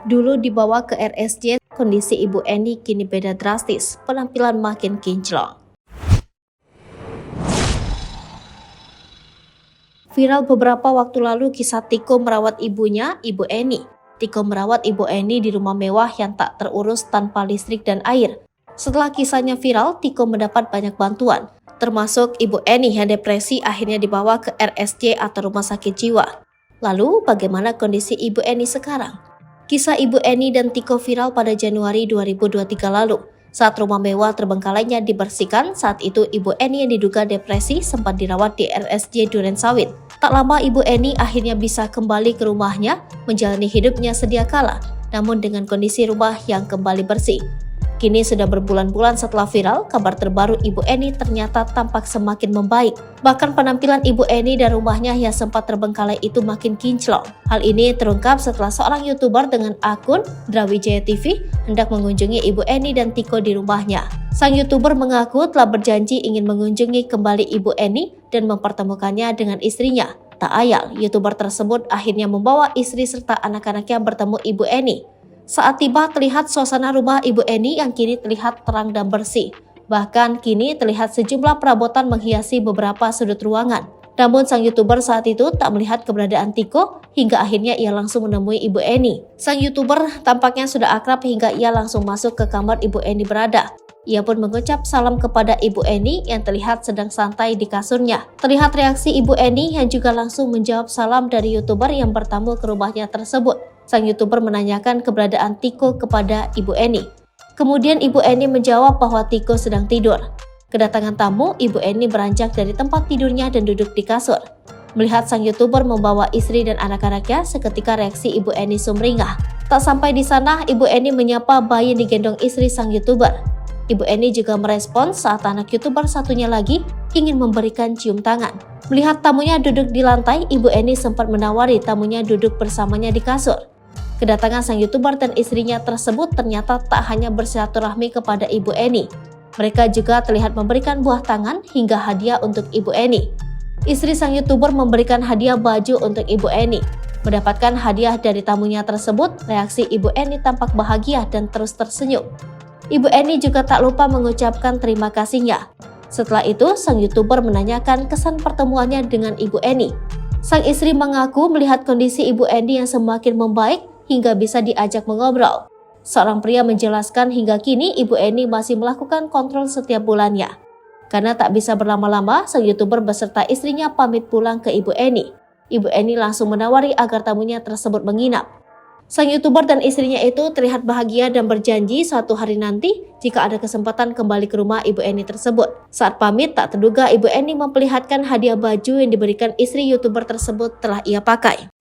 Dulu dibawa ke RSJ, kondisi Ibu Eni kini beda drastis, penampilan makin kinclong. Viral beberapa waktu lalu kisah Tiko merawat ibunya, Ibu Eni. Tiko merawat Ibu Eni di rumah mewah yang tak terurus tanpa listrik dan air. Setelah kisahnya viral, Tiko mendapat banyak bantuan, termasuk Ibu Eni yang depresi akhirnya dibawa ke RSJ atau rumah sakit jiwa. Lalu, bagaimana kondisi Ibu Eni sekarang? Kisah Ibu Eni dan Tiko viral pada Januari 2023 lalu. Saat rumah mewah terbengkalainya dibersihkan, saat itu Ibu Eni yang diduga depresi sempat dirawat di RSJ Duren Sawit. Tak lama Ibu Eni akhirnya bisa kembali ke rumahnya, menjalani hidupnya sedia kala, namun dengan kondisi rumah yang kembali bersih. Kini sudah berbulan-bulan setelah viral, kabar terbaru Ibu Eni ternyata tampak semakin membaik. Bahkan penampilan Ibu Eni dan rumahnya yang sempat terbengkalai itu makin kinclong. Hal ini terungkap setelah seorang YouTuber dengan akun Drawijaya TV hendak mengunjungi Ibu Eni dan Tiko di rumahnya. Sang YouTuber mengaku telah berjanji ingin mengunjungi kembali Ibu Eni dan mempertemukannya dengan istrinya. Tak ayal, YouTuber tersebut akhirnya membawa istri serta anak-anaknya bertemu Ibu Eni. Saat tiba terlihat suasana rumah Ibu Eni yang kini terlihat terang dan bersih. Bahkan kini terlihat sejumlah perabotan menghiasi beberapa sudut ruangan. Namun sang YouTuber saat itu tak melihat keberadaan Tiko hingga akhirnya ia langsung menemui Ibu Eni. Sang YouTuber tampaknya sudah akrab hingga ia langsung masuk ke kamar Ibu Eni berada. Ia pun mengucap salam kepada Ibu Eni yang terlihat sedang santai di kasurnya. Terlihat reaksi Ibu Eni yang juga langsung menjawab salam dari YouTuber yang bertamu ke rumahnya tersebut. Sang YouTuber menanyakan keberadaan Tiko kepada Ibu Eni. Kemudian Ibu Eni menjawab bahwa Tiko sedang tidur. Kedatangan tamu, Ibu Eni beranjak dari tempat tidurnya dan duduk di kasur. Melihat sang YouTuber membawa istri dan anak-anaknya, seketika reaksi Ibu Eni sumringah. Tak sampai di sana, Ibu Eni menyapa bayi digendong istri sang YouTuber. Ibu Eni juga merespon saat anak YouTuber satunya lagi ingin memberikan cium tangan. Melihat tamunya duduk di lantai, Ibu Eni sempat menawari tamunya duduk bersamanya di kasur. Kedatangan sang YouTuber dan istrinya tersebut ternyata tak hanya bersilaturahmi kepada Ibu Eni. Mereka juga terlihat memberikan buah tangan hingga hadiah untuk Ibu Eni. Istri sang YouTuber memberikan hadiah baju untuk Ibu Eni. Mendapatkan hadiah dari tamunya tersebut, reaksi Ibu Eni tampak bahagia dan terus tersenyum. Ibu Eni juga tak lupa mengucapkan terima kasihnya. Setelah itu, sang YouTuber menanyakan kesan pertemuannya dengan Ibu Eni. Sang istri mengaku melihat kondisi Ibu Eni yang semakin membaik hingga bisa diajak mengobrol. Seorang pria menjelaskan hingga kini Ibu Eni masih melakukan kontrol setiap bulannya. Karena tak bisa berlama-lama, sang YouTuber beserta istrinya pamit pulang ke Ibu Eni. Ibu Eni langsung menawari agar tamunya tersebut menginap. Sang YouTuber dan istrinya itu terlihat bahagia dan berjanji suatu hari nanti jika ada kesempatan kembali ke rumah Ibu Eni tersebut. Saat pamit, tak terduga Ibu Eni memperlihatkan hadiah baju yang diberikan istri YouTuber tersebut telah ia pakai.